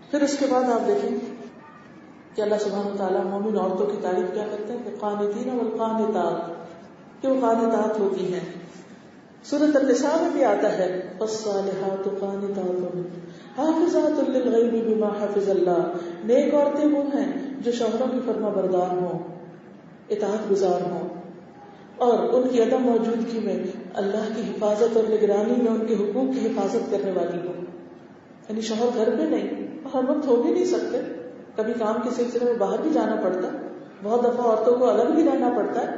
پھر اس کے بعد آپ دیکھیں کہ اللہ سبحانہ وتعالیٰ مومن عورتوں کی تعریف کیا کرتے ہیں کہ قانتین والقانتات، کہ وہ قانتات ہوتی ہیں. سورۃ النساء میں بھی آتا ہے فالصالحات قانتات حافظات للغیب بما حفظ اللہ. نیک عورتیں وہ ہیں جو شوہروں کی فرما بردار ہوں، اطاعت گزار ہوں، اور ان کی عدم موجودگی میں اللہ کی حفاظت اور نگرانی میں ان کے حقوق کی حفاظت کرنے والی ہوں. یعنی شوہر گھر پہ نہیں، ہر وقت ہو بھی نہیں سکتے، کبھی کام کے سلسلے میں باہر بھی جانا پڑتا، بہت دفعہ عورتوں کو الگ بھی رہنا پڑتا ہے،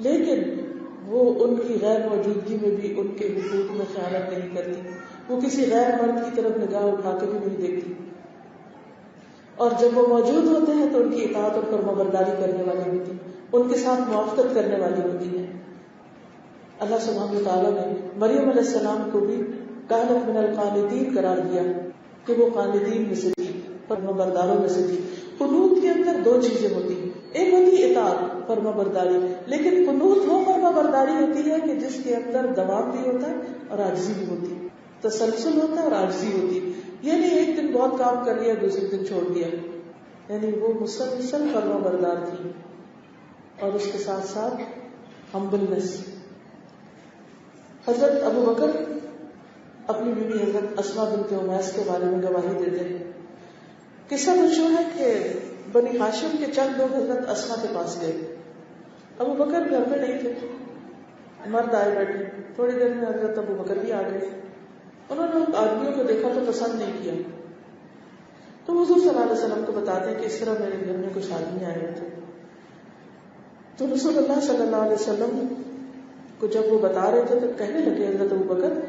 لیکن وہ ان کی غیر موجودگی میں بھی ان کے حقوق میں خیانت نہیں کرتی، وہ کسی غیر مرد کی طرف نگاہ اٹھا کے بھی نہیں دیکھتی، اور جب وہ موجود ہوتے ہیں تو ان کی اطاعت اور فرمانبرداری کرنے والی ہوتی ہیں، ان کے ساتھ موافقت کرنے والی ہوتی ہیں. اللہ سبحانہ وتعالیٰ نے مریم علیہ السلام کو بھی کانت من القانتین قرار دیا کہ وہ قانتین میں سے تھی، فرمانبرداروں میں سے تھی. قنوت کے اندر دو چیزیں ہوتی ہیں، ایک ہوتی اطاعت فرمانبرداری، لیکن قنوت وہ فرمانبرداری ہوتی ہے کہ جس کے اندر دوام بھی ہوتا ہے اور عاجزی بھی ہوتی ہے، تسلسل ہوتا ہے اور عاجزی ہوتی ہے. یعنی ایک دن بہت کام کر لیا دوسرے دن چھوڑ دیا، یعنی وہ مسلسل فرمانبردار تھی. اور اس کے ساتھ ساتھ ہمبلنس. حضرت ابو بکر اپنی بیوی حضرت اسماء بنت امیس کے بارے میں گواہی دیتے ہیں. قصہ مشہور ہے کہ بنی ہاشم کے چند لوگ حضرت اسماء کے پاس گئے. ابو بکر گھر میں نہیں تھے، مرد آئے بیٹھے. تھوڑی دیر میں حضرت ابو بکر بھی آ گئے. انہوں نے آدمیوں کو دیکھا تو پسند نہیں کیا، تو حضور صلی اللہ علیہ وسلم کو بتاتے ہیں کہ اس طرح میرے گھر میں کچھ آدمی آئے ہوئے تھے. تو رسول اللہ صلی اللہ علیہ وسلم کو جب وہ بتا رہے تھے تو کہنے لگے حضرت ابو بکر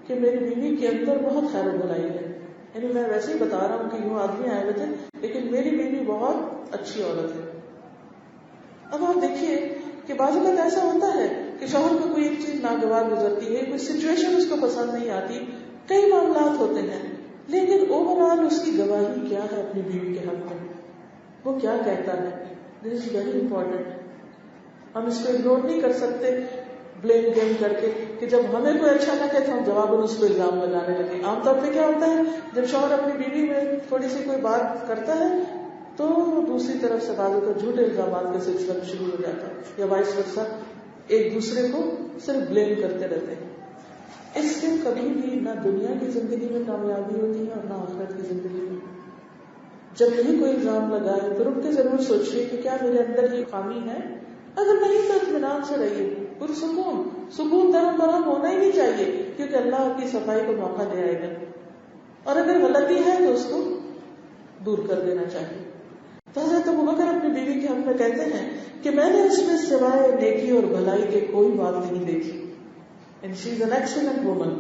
کہ میری بیوی کے اندر بہت خیر و بھلائی ہے. یعنی میں ویسے ہی بتا رہا ہوں کہ یوں آدمی آئے ہوئے تھے، لیکن میری بیوی بہت اچھی عورت ہے. اب آپ دیکھیے کہ بعض اوقات ایسا ہوتا ہے کہ شوہر کو کوئی ایک چیز ناگوار گزرتی ہے، کوئی سچویشن اس کو پسند نہیں آتی، کئی معاملات ہوتے ہیں، لیکن اوور آل اس کی گواہی کیا ہے اپنی بیوی کے حق میں، وہ کیا کہتا ہے. دس از ویری امپورٹنٹ. ہم اس کو اگنور نہیں کر سکتے بلیم گیم کر کے کہ جب ہمیں کوئی اچھا نہ کہے تو ہم جواباً اس کو الزام لگانے لگے. عام طور پہ کیا ہوتا ہے جب شوہر اپنی بیوی میں تھوڑی سی کوئی بات کرتا ہے تو دوسری طرف سے بعضوں کو جھوٹے الزامات کا سلسلہ شروع ہو جاتا ہے، یا وائس ورسا، ایک دوسرے کو صرف بلیم کرتے رہتے ہیں. اس سے کبھی بھی نہ دنیا کی زندگی میں کامیابی ہوتی ہے اور نہ آخرت کی زندگی میں. جب بھی کوئی الزام لگائے تو رک کے ضرور سوچیے کہ کیا میرے اندر یہ خامی ہے. اگر نہیں تو اطمینان سے رہیے، سکون درم برہم ہونا ہی نہیں چاہیے، کیونکہ اللہ آپ کی صفائی کو موقع دے آئے گا. اور اگر غلطی ہے تو اس کو دور کر دینا چاہیے. تو حضرت ابو بکر اپنی بیوی کے حق میں کہتے ہیں کہ میں نے اس میں سوائے نیکی اور بھلائی کے کوئی بات نہیں دیکھی. And she is an excellent woman.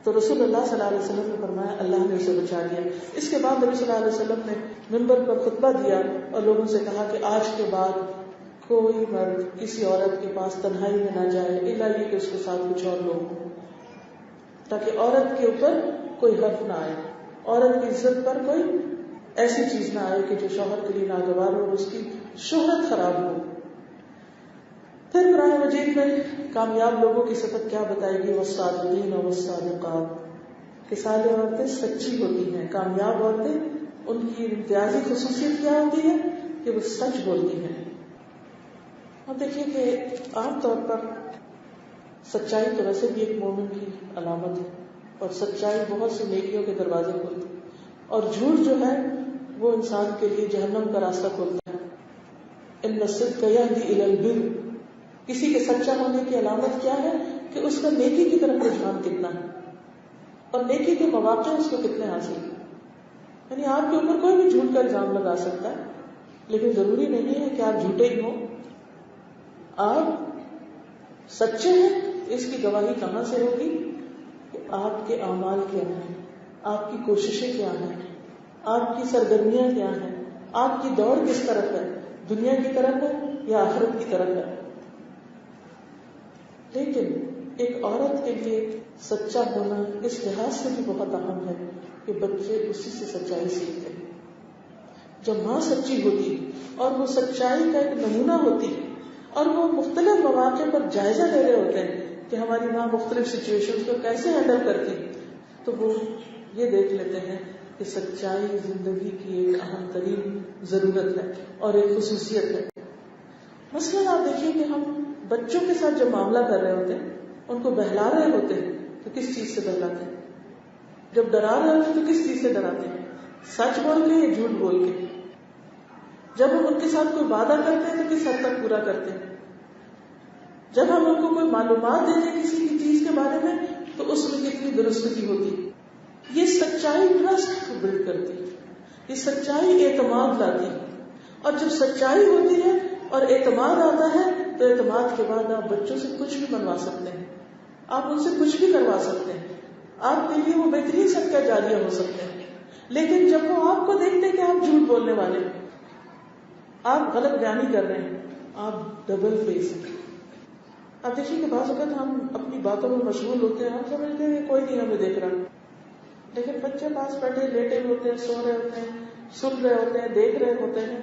تو رسول اللہ صلی اللہ علیہ وسلم نے فرمایا اللہ نے اسے بچا لیا. اس کے بعد نبی صلی اللہ علیہ وسلم نے منبر پر خطبہ دیا اور لوگوں سے کہا کہ آج کے بعد کوئی مرد کسی عورت کے پاس تنہائی میں نہ جائے الا یہ کہ اس کے ساتھ کچھ اور لوگ ہوں، تاکہ عورت کے اوپر کوئی حرف نہ آئے، عورت کی عزت پر کوئی ایسی چیز نہ آئے کہ جو شوہر کے لیے ناگوار ہو، اس کی شہرت خراب ہو. پھر قرآن مجید میں کامیاب لوگوں کی صفت کیا بتائے گی؟ والصادقین والصادقات، کہ صالح عورتیں سچی ہوتی ہیں. کامیاب عورتیں ان کی امتیازی خصوصیت کیا ہوتی ہے کہ وہ سچ بولتی ہیں. اب دیکھیے کہ عام طور پر سچائی تو ویسے بھی ایک مومن کی علامت ہے، اور سچائی بہت سی نیکیوں کے دروازے کھولتی ہے، اور جھوٹ جو ہے وہ انسان کے لیے جہنم کا راستہ کھولتا ہے. ان الصدق یہدی الی البر، کسی کے سچا ہونے کی علامت کیا ہے کہ اس کا نیکی کی طرف رجحان کتنا ہے اور نیکی کے مواقع اس کو کتنے حاصل ہیں. یعنی آپ کے اوپر کوئی بھی جھوٹ کا الزام لگا سکتا ہے، لیکن ضروری نہیں ہے کہ آپ جھوٹے ہی ہوں. آپ سچے ہیں، اس کی گواہی کہاں سے ہوگی کہ آپ کے اعمال کیا ہیں، آپ کی کوششیں کیا ہیں، آپ کی سرگرمیاں کیا ہیں، آپ کی دوڑ کس طرف ہے، دنیا کی طرف ہے یا آخرت کی طرف ہے. لیکن ایک عورت کے لیے سچا ہونا اس لحاظ سے بھی بہت اہم ہے کہ بچے اسی سے سچائی سیکھتے ہیں. جب ماں سچی ہوتی اور وہ سچائی کا ایک نمونہ ہوتی اور وہ مختلف مواقع پر جائزہ لے رہے ہوتے ہیں کہ ہماری ماں مختلف سچویشن کو کیسے ہینڈل کرتی، تو وہ یہ دیکھ لیتے ہیں کہ سچائی زندگی کی ایک اہم ترین ضرورت ہے اور ایک خصوصیت ہے. مثلاً آپ دیکھیے کہ ہم بچوں کے ساتھ جب معاملہ کر رہے ہوتے ہیں، ان کو بہلا رہے ہوتے ہیں تو کس چیز سے بہلاتے ہیں؟ جب ڈرا رہے ہوتے ہیں تو کس چیز سے ڈراتے ہیں؟ سچ بول کے یا جھوٹ بول کے؟ جب ہم ان کے ساتھ کوئی وعدہ کرتے ہیں تو کس حد تک پورا کرتے ہیں؟ جب ہم ان کو کوئی معلومات دیتے ہیں کسی کی چیز کے بارے میں تو اس میں کتنی درستگی ہوتی ہے. یہ سچائی ٹرسٹ کو بلڈ کرتی ہے، یہ سچائی اعتماد لاتی ہے. اور جب سچائی ہوتی ہے اور اعتماد آتا ہے تو اعتماد کے بعد آپ بچوں سے کچھ بھی بنوا سکتے ہیں، آپ ان سے کچھ بھی کروا سکتے ہیں، آپ کے لیے وہ بہترین صدقہ جاریہ ہو سکتے ہیں. لیکن جب وہ آپ کو دیکھتے ہیں کہ آپ جھوٹ بولنے والے ہیں، آپ غلط بیانی کر رہے ہیں، آپ ڈبل فیس ہیں. آپ دیکھیے کہ بعض اوقات ہم اپنی باتوں میں مشغول ہوتے ہیں، ہم سمجھتے ہیں کہ کوئی نہیں ہمیں دیکھ رہا، لیکن بچے پاس بیٹھے لیٹے ہوتے ہیں، سو رہے ہوتے ہیں، سن رہے ہوتے ہیں، دیکھ رہے ہوتے ہیں.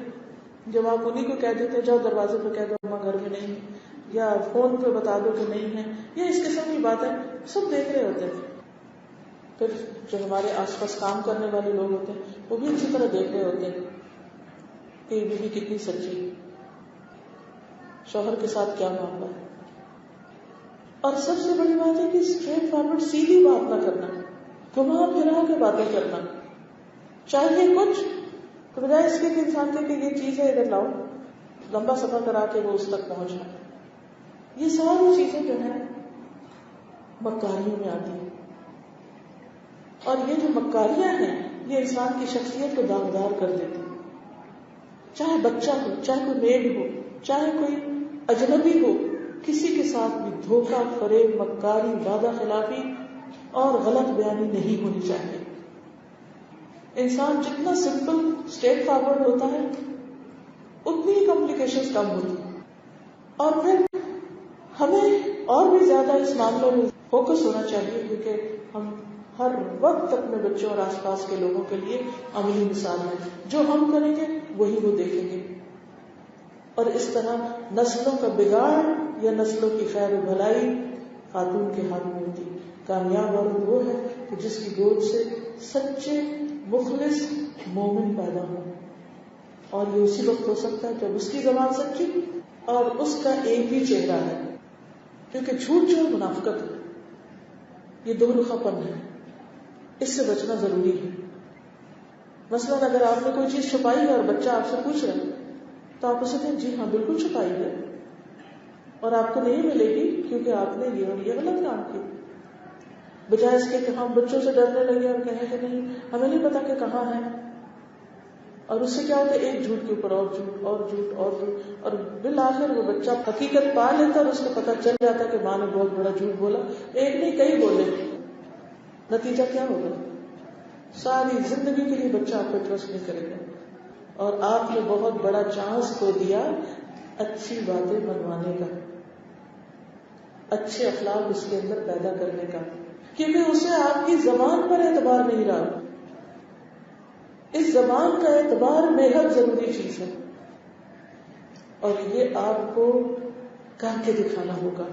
جب آپ انہیں کو کہہ دیتے ہیں جاؤ دروازے پہ کہہ دو اماں گھر میں نہیں، یا فون پہ بتا دو کہ نہیں ہے، یا اس قسم کی باتیں سب دیکھ رہے ہوتے ہیں. پھر جو ہمارے آس پاس کام کرنے والے لوگ ہوتے ہیں وہ بھی اچھی طرح دیکھ رہے ہوتے ہیں کہ یہ بیوی کتنی سچی، شوہر کے ساتھ کیا معاملہ ہے. اور سب سے بڑی بات ہے کہ اسٹریٹ فارورڈ سیدھی بات نہ کرنا، گھما پھرا کے باتیں کرنا. چاہیے کچھ تو بجائے اس کے کہ انسان کے کہ یہ چیز ہے ادھر لاؤ، لمبا سفر کرا کے وہ اس تک پہنچ جائے. یہ ساری چیزیں جو ہیں مکاریوں میں آتی ہیں، اور یہ جو مکاریاں ہیں یہ انسان کی شخصیت کو داغدار کر دیتی ہیں. چاہے بچہ ہو، چاہے کوئی میڈ ہو، چاہے کوئی اجنبی ہو، کسی کے ساتھ بھی دھوکہ، فریب، مکاری، وعدہ خلافی اور غلط بیانی نہیں ہونی چاہیے. انسان جتنا سمپل اسٹریٹ فارورڈ ہوتا ہے اتنی ہی کمپلیکیشن کم ہوتی ہیں. اور پھر ہمیں اور بھی زیادہ اس معاملے میں فوکس ہونا چاہیے، کیونکہ ہم ہر وقت اپنے بچوں اور آس پاس کے لوگوں کے لیے عملی مثال ہیں. جو ہم کریں گے وہی وہ دیکھیں گے. اور اس طرح نسلوں کا بگاڑ یا نسلوں کی خیر و بھلائی خاتون کے ہاتھ میں ہوتی. کامیاب عورت وہ ہے کہ جس کی گود سے سچے مخلص مومن پیدا ہو، اور یہ اسی وقت ہو سکتا ہے جب اس کی زبان سچی اور اس کا ایک ہی چہرہ ہے. کیونکہ جھوٹ جو منافقت ہے، یہ دو رخا پن ہے، اس سے بچنا ضروری ہے. مثلاً اگر آپ نے کوئی چیز چھپائی ہے اور بچہ آپ سے پوچھ رہا ہے تو آپ اسے کہیں جی ہاں بالکل چھپائی ہے اور آپ کو نہیں ملے گی کیونکہ آپ نے یہ اور یہ غلط کام کی. بجائے اس کے کہ ہم بچوں سے ڈرنے لگے اور کہیں کہ نہیں ہمیں نہیں پتا کہ کہاں ہے. اور اس سے کیا ہوتا ہے، ایک جھوٹ کے اوپر اور جھوٹ اور جھوٹ اور جھوٹ، اور بالآخر وہ بچہ حقیقت پا لیتا اور اس کو پتا چل جاتا کہ ماں نے بہت بڑا جھوٹ بولا. ایک نہیں کئی بولے، نتیجہ کیا ہوگا؟ ساری زندگی کے لیے بچہ آپ کو ٹرسٹ نہیں کرے گا، اور آپ نے بہت بڑا چانس کھو دیا اچھی باتیں منوانے کا، اچھے اخلاق اس کے اندر پیدا کرنے کا، کیونکہ اسے آپ کی زبان پر اعتبار نہیں رہا. اس زبان کا اعتبار بے حد ضروری چیز ہے، اور یہ آپ کو کر کے دکھانا ہوگا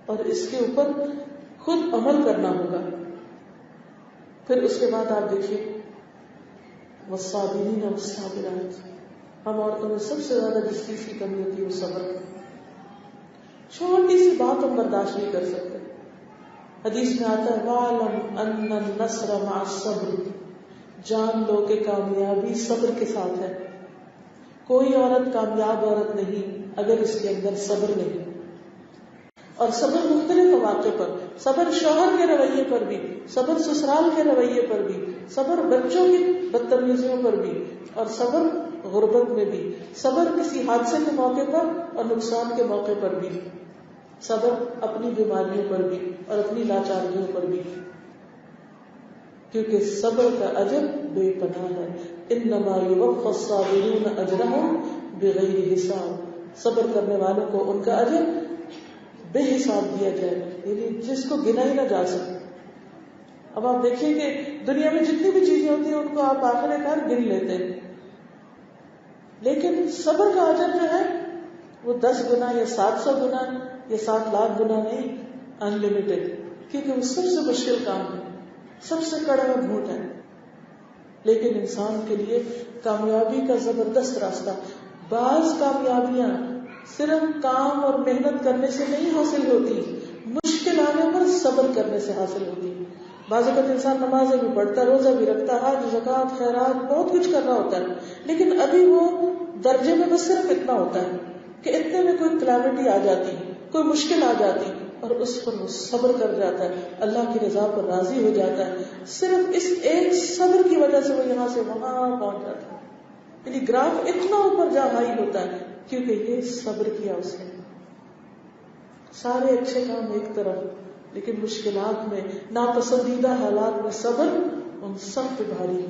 اور اس کے اوپر خود عمل کرنا ہوگا. پھر اس کے بعد آپ دیکھیے والصابرین والصابرات، ہم عورتوں میں سب سے زیادہ جس چیز کی کمی ہوتی ہے وہ صبر. چھوٹی سی بات ہم برداشت نہیں کر سکتے. حدیث میں آتا ہے وَاعْلَمْ أَنَّ النَّصْرَ مَعَ الصَّبْرِ، جان لو کہ کامیابی صبر کے ساتھ ہے. کوئی عورت کامیاب عورت نہیں اگر اس کے اندر صبر نہیں. اور صبر مختلف مواقع پر، صبر شوہر کے رویے پر بھی، صبر سسرال کے رویے پر بھی، صبر بچوں کی بدتمیزیوں پر بھی، اور صبر غربت میں بھی، صبر کسی حادثے کے موقع پر اور نقصان کے موقع پر بھی، صبر اپنی بیماریوں پر بھی اور اپنی لاچاریوں پر بھی. کیونکہ صبر کا اجر بے پناہ ہے. انما یوفی الصابرون اجرهم بغیر حساب، صبر کرنے والوں کو ان کا اجر بے حساب دیا جائے گا، یعنی جس کو گنا ہی نہ جا سکے. اب آپ دیکھیے کہ دنیا میں جتنی بھی چیزیں ہوتی ہیں ان کو آپ آخر کار گن لیتے ہیں، لیکن صبر کا اجر جو ہے وہ 10 گنا یا 700 گنا یا 7 لاکھ گنا نہیں، ان لمیٹڈ. کیونکہ وہ سب سے مشکل کام ہے. سب سے کڑوا گھونٹ ہے. لیکن انسان کے لیے کامیابی کا زبردست راستہ. بعض کامیابیاں صرف کام اور محنت کرنے سے نہیں حاصل ہوتی, مشکل آنے پر صبر کرنے سے حاصل ہوتی. بعض اوقات انسان نمازیں بھی پڑھتا, روزہ بھی رکھتا, حج, زکوٰۃ, خیرات, بہت کچھ کر رہا ہوتا ہے, لیکن ابھی وہ درجے میں بس صرف اتنا ہوتا ہے کہ اتنے میں کوئی کلیمٹی آ جاتی, کوئی مشکل آ جاتی, اور اس پر وہ صبر کر جاتا ہے, اللہ کی رضا پر راضی ہو جاتا ہے. صرف اس ایک صبر کی وجہ سے وہ یہاں سے وہاں پہنچ جاتا ہے. یعنی گراف اتنا اوپر جا ہائی ہوتا ہے کیونکہ یہ صبر کیا اس نے. سارے اچھے کام ایک طرف, لیکن مشکلات میں, ناپسندیدہ حالات میں صبر ان سب پہ بھاری.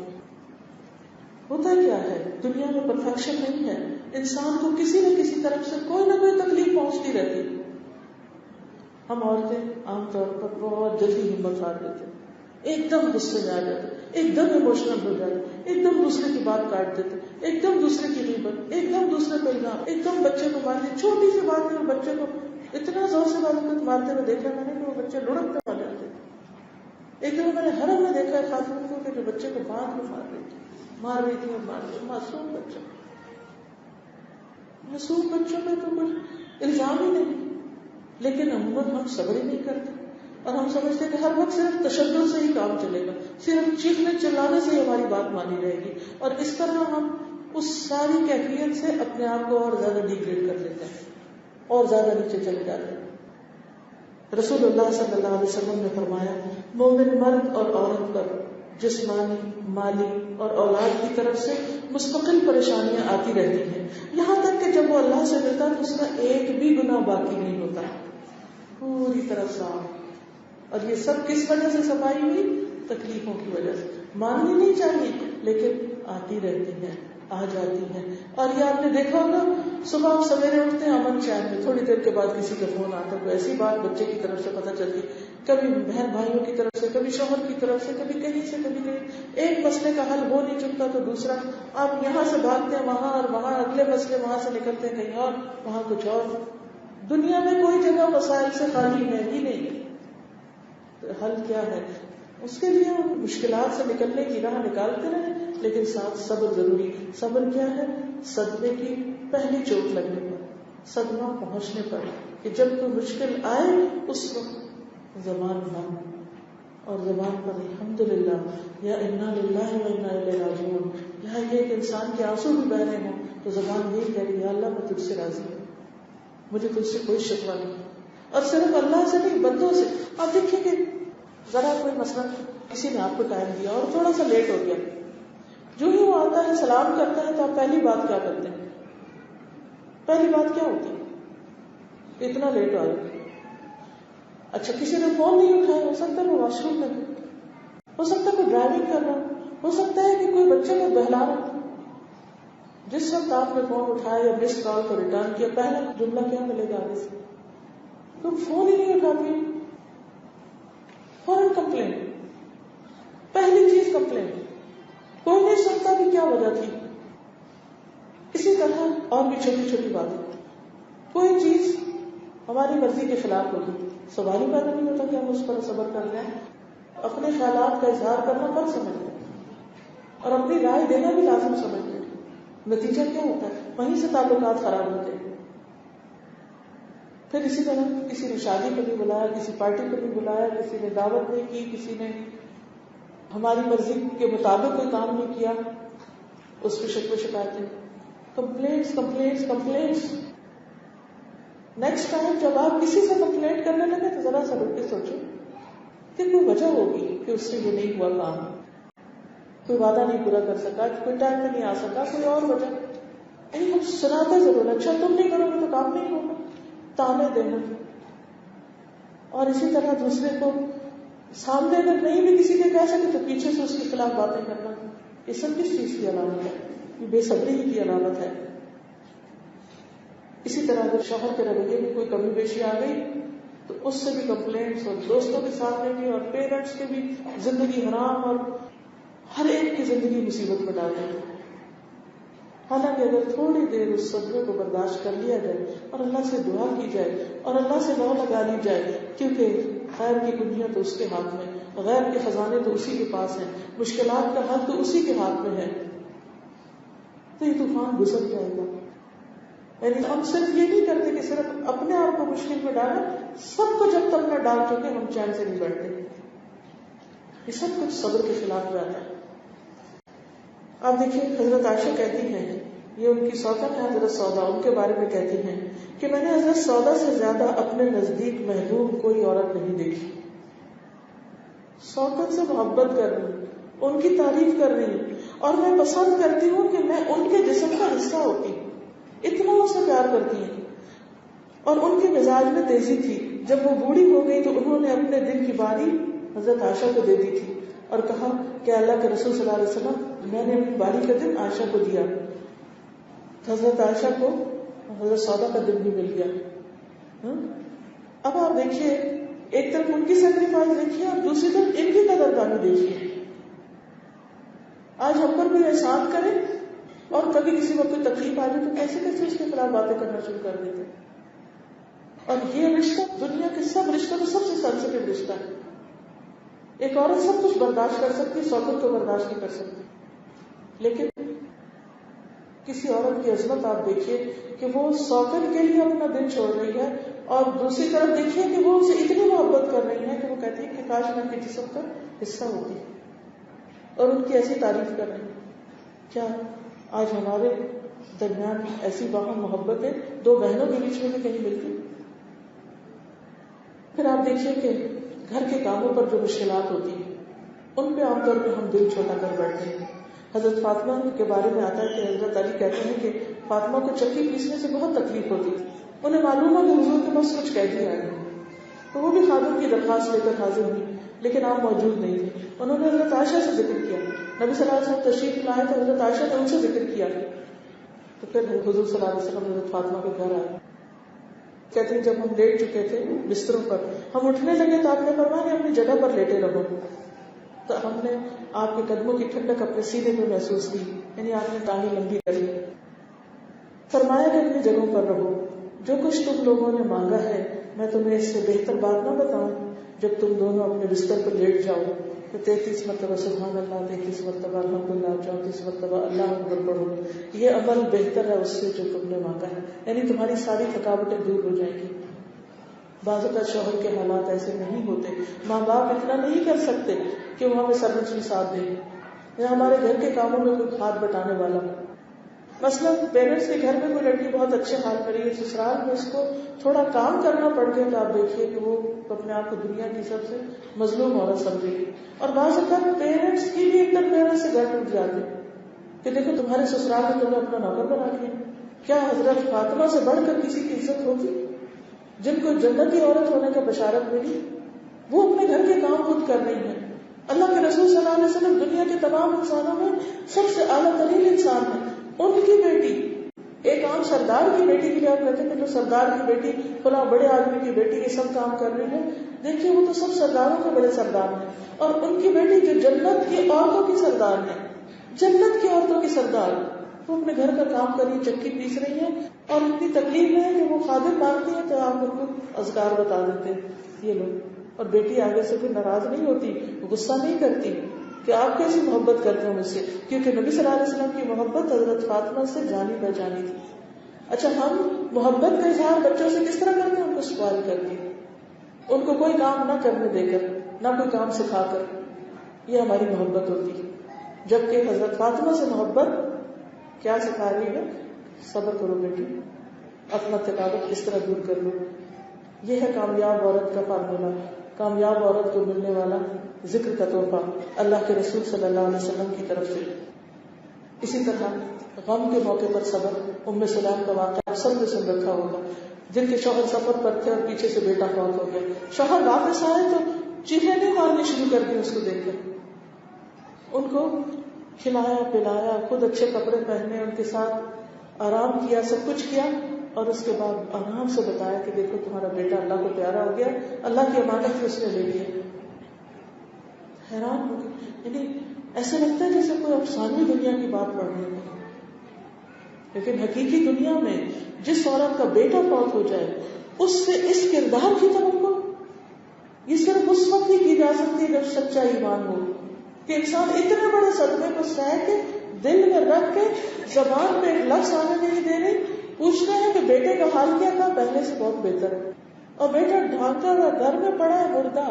ہوتا کیا ہے, دنیا میں پرفیکشن نہیں ہے, انسان کو کسی نہ کسی طرف سے کوئی نہ کوئی تکلیف پہنچتی رہتی. ہم عورتیں عام طور پر بہت جلدی ہمت ہار دیتے, ایک دم غصے میں آ جاتے, ایک دم ایموشنل ہو جاتے, ایک دم دوسرے کی بات کاٹ دیتے, ایک دم دوسرے کی غیبت, ایک دم دوسرے کو الزام, ایک دم بچے کو مارتے. چھوٹی سی بات میں بچے کو اتنا زور سے بات مارتے ہوئے دیکھا میں نے کہ وہ بچے لڑکتے مار جاتے. ایک دم میں نے حرم میں دیکھا ہے خاتون کو کہ جو بچے کو باندھ میں مار رہی تھی اور مار رہی. معصوم بچوں, معصوم بچوں میں تو کچھ الزام ہی نہیں, لیکن عموماً ہم صبر ہی نہیں کرتے, اور ہم سمجھتے ہیں کہ ہر وقت صرف تشدد سے ہی کام چلے گا, صرف چیخنے چلانے سے ہی ہماری بات مانی رہے گی, اور اس طرح ہم اس ساری کیفیت سے اپنے آپ کو اور زیادہ ڈیگریڈ کر لیتے ہیں, اور زیادہ نیچے چلے جاتے ہیں. رسول اللہ صلی اللہ علیہ وسلم نے فرمایا, مومن مرد اور عورت پر جسمانی, مالی اور اولاد کی طرف سے مستقل پریشانیاں آتی رہتی ہیں, یہاں تک کہ جب وہ اللہ سے ملتا تو اس کا ایک بھی گناہ باقی نہیں ہوتا, پوری طرح صاف. اور یہ سب کس وجہ سے صفائی ہوئی؟ تکلیفوں کی وجہ سے. ماننی نہیں چاہیے لیکن آتی رہتی ہیں, آ جاتی ہیں. اور یہ آپ نے دیکھا ہوگا, صبح آپ سویرے اٹھتے ہیں امن چین میں, تھوڑی دیر کے بعد کسی کا فون آتا ہے, کوئی ایسی بات بچے کی طرف سے پتہ چلتی, کبھی بہن بھائیوں کی طرف سے, کبھی شوہر کی طرف سے, کبھی کہیں سے, کبھی کہیں. ایک مسئلے کا حل ہو نہیں چکتا تو دوسرا, آپ یہاں سے بھاگتے ہیں وہاں, اور وہاں اگلے مسئلے, وہاں سے نکلتے ہیں کہیں اور, وہاں کچھ اور. دنیا میں کوئی جگہ مسائل سے خالی ہے ہی نہیں. حل کیا ہے؟ اس کے لیے مشکلات سے نکلنے کی راہ نکالتے رہے, لیکن ساتھ صبر ضروری. صبر کیا ہے؟ صدمے کی پہلی چوٹ لگنے پر, صدمہ پہنچنے پر, کہ جب کوئی مشکل آئے اس وقت زبان بند, اور زبان پر الحمدللہ یا انا للہ و انا الیہ راجعون, یہاں یہ کہ انسان کے آنسو بھی بہ رہے ہوں تو زبان یہی کہہ رہی ہے, اللہ میں تجھ سے راضی ہوں, مجھے تجھ سے کوئی شکوہ نہیں. اور صرف اللہ سے نہیں, بندوں سے. آپ دیکھیں کہ ذرا کوئی مثلا کسی نے آپ کو ٹائم دیا اور تھوڑا سا لیٹ ہو گیا, جو ہی وہ آتا ہے سلام کرتا ہے تو آپ پہلی بات کیا کرتے ہیں؟ پہلی بات کیا ہوتی ہے؟ اتنا لیٹ آ گیا. اچھا, کسی نے فون نہیں اٹھایا, ہو سکتا ہے وہ واش روم میں, ہو سکتا ہے کوئی ڈرائیونگ کر رہا, ہو سکتا ہے کہ کوئی بچے کو بہلا رہا. جس وقت آپ نے فون اٹھایا یا مس کال کو ریٹرن کیا, پہلا جملہ کیا ملے گا آگے سے؟ تم فون ہی نہیں اٹھاتی, فوراً کمپلین. پہلی چیز کمپلین. کوئی نہیں سنتا کہ کیا وجہ تھی. اسی طرح اور بھی چھوٹی چھوٹی باتیں, کوئی چیز ہماری مرضی کے خلاف ہوگی, سوال ہی پیدا نہیں ہوتا کہ ہم اس پر صبر کر لیں. اپنے خیالات کا اظہار کرنا فرض سمجھتے ہیں اور اپنی رائے دینا بھی لازم سمجھتے ہیں. نتیجہ کیا ہوتا ہے؟ وہیں سے تعلقات خراب ہوتے ہیں. پھر اسی طرح کسی نے شادی کو نہیں بلایا, کسی پارٹی کو نہیں بلایا, کسی نے دعوت نہیں کی, کسی نے ہماری مرضی کے مطابق کوئی کام نہیں کیا, اس پہ شکوے شکایتیں, complaints complaints complaints. Next time جب آپ کسی سے کمپلینٹ کرنے لگے تو ذرا سا رک کے سوچو کہ کوئی وجہ ہوگی کہ اس سے یہ نہیں ہوا کام, کوئی وعدہ نہیں پورا کر سکا, کوئی ٹائم میں نہیں آ سکا, کوئی اور وجہ. یعنی ہم سناتے ضرور, اچھا تم نہیں کرو گے تو کام نہیں ہوگا, تانے دینا. اور اسی طرح دوسرے کو سامنے اگر نہیں بھی کسی کے کہہ سکے تو پیچھے سے اس کے خلاف باتیں کرنا, یہ سب کس چیز کی علامت ہے؟ یہ بے صبری کی علامت ہے. اسی طرح اگر شوہر کے رویے میں کوئی کمی بیشی آ گئی تو اس سے بھی کمپلینٹس, اور دوستوں کے سامنے بھی, اور پیرنٹس کے بھی زندگی حرام, اور ہر ایک کی زندگی مصیبت میں ڈال دیں. حالانکہ اگر تھوڑی دیر اس صدمے کو برداشت کر لیا جائے اور اللہ سے دعا کی جائے اور اللہ سے لو لگا لی جائے, کیونکہ خیر کی کنجیاں تو اس کے ہاتھ میں, غیب کے خزانے تو اسی کے پاس ہیں، مشکلات کا حل تو اسی کے ہاتھ میں ہے. تو یہ طوفان گزر جائے گا. یعنی ہم صرف یہ نہیں کرتے کہ صرف اپنے آپ کو مشکل میں ڈالا، سب کو جب تک نہ ڈال چکے ہم چین سے نہیں بیٹھتے. یہ سب کچھ صبر کے خلاف جاتا ہے. آپ دیکھیے حضرت عائشہ کہتی ہیں، یہ ان کی سوتن ہے حضرت سودا، ان کے بارے میں کہتی ہیں کہ میں نے حضرت سودا سے زیادہ اپنے نزدیک محبوب کوئی عورت نہیں دیکھی. سوتن سے محبت کر رہی ہوں، ان کی تعریف کر رہی ہوں، اور میں پسند کرتی ہوں کہ میں ان کے جسم کا حصہ ہوتی ہوں. اتنا ان سے پیار کرتی ہیں. اور ان کے مزاج میں تیزی تھی. جب وہ بوڑھی ہو گئی تو انہوں نے اپنے دل کی باری حضرت عائشہ کو دے دی تھی اور کہا کہ اللہ کے رسول صلی اللہ علیہ وسلم میں نے اپنی باری کا دن عائشہ کو دیا. حضرت عائشہ کو حضرت سودا کا دن بھی مل گیا. اب آپ دیکھیے ایک طرف ان کی سیکریفائس دیکھیے اور دوسری طرف ان کی قدردانی دیکھیے. آج ہم پر بھی احسان کرے اور کبھی کسی وقت کوئی تکلیف آ جائے تو کیسے کیسے اس کے خلاف باتیں کرنا شروع کر دیتے. اور یہ رشتہ دنیا کے سب رشتوں میں سب سے سینسیٹیو رشتہ ہے. ایک عورت سب کچھ برداشت کر سکتی، سوگن کو برداشت نہیں کر سکتی. لیکن کسی عورت کی عظمت آپ دیکھیے کہ وہ سوگن کے لیے اپنا دن چھوڑ رہی ہے، اور دوسری طرف دیکھیے کہ وہ اسے اتنی محبت کر رہی ہے کہ وہ کہتی ہے کہ کاش میں ان کے جسم کا حصہ ہوتی، اور ان کی ایسی تعریف کر رہی ہے. کیا آج ہمارے درمیان ایسی باہم محبت ہے؟ دو بہنوں کے بیچ میں بھی کہیں ملتی. پھر آپ دیکھیے کہ گھر کے کاموں پر جو مشکلات ہوتی ہیں ان پہ عام طور پہ ہم دل چھوٹا کر بیٹھتے ہیں. حضرت فاطمہ کے بارے میں آتا ہے کہ حضرت علی کہتے ہیں کہ فاطمہ کو چکی پیسنے سے بہت تکلیف ہوتی تھی. انہیں معلوم ہے کہ حضور کے پاس کچھ قیدی آئے ہیں، تو وہ بھی خادم کی درخواست لے کر حاضر ہوئی، لیکن آپ موجود نہیں تھے. انہوں نے حضرت عائشہ سے ذکر کیا. نبی صلی اللہ علیہ وسلم تشریف لائے تو حضرت عائشہ نے ان سے ذکر کیا. تو پھر حضور صلی اللہ علیہ وسلم حضرت فاطمہ کے گھر آئے. کہتے ہیں جب ہم لیٹ چکے تھے بستروں پر، ہم اٹھنے لگے تو آپ نے فرمایا اپنی جگہ پر لیٹے رہو. تو ہم نے آپ کے قدموں کی ٹھنڈک اپنے سینے میں محسوس کی، یعنی آپ نے ٹانگیں لمبی کری. فرمایا کہ اپنی جگہوں پر رہو. جو کچھ تم لوگوں نے مانگا ہے میں تمہیں اس سے بہتر بات نہ بتاؤں. جب تم دونوں اپنے بستر پر لیٹ جاؤ تو 33 مرتبہ سبحان اللہ، 33 مرتبہ الحمدللہ، 34 مرتبہ اللہ اکبر پڑھو. یہ عمل بہتر ہے اس سے جو تم نے مانگا ہے، یعنی تمہاری ساری تھکاوٹیں دور ہو جائیں گی. بعض اوقات شوہر کے حالات ایسے نہیں ہوتے، ماں باپ اتنا نہیں کر سکتے کہ وہ ہمیں سرپنچ بھی ساتھ دیں یا ہمارے گھر کے کاموں میں کوئی ہاتھ بٹانے والا ہو. مثلا پیرنٹس کے گھر میں کوئی لڑکی بہت اچھے حال میں رہی ہے، سسرال میں اس کو تھوڑا کام کرنا پڑ گیا تو آپ دیکھیے کہ وہ اپنے آپ کو دنیا کی سب سے مظلوم عورت سمجھے گی. اور بعض اوقات پیرنٹس کی بھی انٹرفیئرنس سے گھر ٹوٹ جاتے کہ دیکھو تمہارے سسرال میں تمہیں اپنا نوکر بنا دیا. کیا حضرت فاطمہ سے بڑھ کر کسی کی عزت ہوگی؟ جن کو جنتی عورت ہونے کا بشارت ملی وہ اپنے گھر کے کام خود کر رہی ہیں. اللہ کے رسول صلی اللہ علیہ وسلم دنیا کے تمام انسانوں میں سب سے اعلیٰ ترین انسان ہے. ان کی بیٹی ایک عام سردار کی بیٹی کے لیے آپ کہتے ہیں کہ جو سردار کی بیٹی فلاں بڑے آدمی کی بیٹی یہ سب کام کر رہی ہے. دیکھیے وہ تو سب سرداروں کے بڑے سردار ہیں، اور ان کی بیٹی جو جنت کی عورتوں کی سردار ہے، جنت کی عورتوں کی سردار، وہ اپنے گھر کا کام کر رہی، چکی پیس رہی ہیں. اور اتنی تکلیف ہے کہ وہ خادم مانگتی ہے تو آپ ان کو اذکار بتا دیتے ہیں یہ لوگ. اور بیٹی آگے سے بھی ناراض نہیں ہوتی، غصہ نہیں کرتی کہ آپ کیسی محبت کرتے ہو مجھ سے، کیونکہ نبی صلی اللہ علیہ وسلم کی محبت حضرت فاطمہ سے جانی پہچانی تھی. اچھا ہم محبت کا اظہار بچوں سے کس طرح کرتے ہیں؟ ان کو سوال کر کے، ان کو کوئی کام نہ کرنے دے کر، نہ کوئی کام سکھا کر. یہ ہماری محبت ہوتی ہے. جبکہ حضرت فاطمہ سے محبت کیا سکھا رہی ہے؟ صبر کرو بیٹی، اپنا تھکاوٹ اس طرح دور کر لو. یہ ہے کامیاب عورت کا فارمولا، کامیاب عورت کو ملنے والا ذکر کا تحفہ اللہ کے رسول صلی اللہ علیہ وسلم کی طرف سے. اسی طرح غم کے موقع پر صبر. ام سلام کا واقعہ سب نے سن رکھا ہوگا، جن کے شوہر سفر پر تھے اور پیچھے سے بیٹا فوت ہو گیا. شوہر واپس آئے تو چیخیں نہیں مارنی شروع کر دی اس کو دیکھ کر. ان کو کھلایا پلایا، خود اچھے کپڑے پہنے، ان کے ساتھ آرام کیا، سب کچھ کیا، اور اس کے بعد آرام سے بتایا کہ دیکھو تمہارا بیٹا اللہ کو پیارا ہو گیا، اللہ کی امانت اس نے لے لی. حیران ہو گئی، یعنی ایسے لگتا ہے جیسے کوئی افسانوی دنیا کی بات پڑھ رہے ہیں. لیکن حقیقی دنیا میں جس عورت کا بیٹا فوت ہو جائے اس سے اس کردار کی طرف کو، یہ صرف مثبت ہی کی جا سکتی ہے جب سچا ایمان ہو، کہ انسان اتنے بڑے صدمے کو سہ کے دل میں رکھ کے زبان پہ ایک لفظ آنے نہیں دے رہے، پوچھ رہے ہیں کہ بیٹے کا حال کیا تھا، پہلے سے بہت بہتر ہے، اور بیٹا ڈھانکا ہوا گھر میں پڑا ہے مردہ،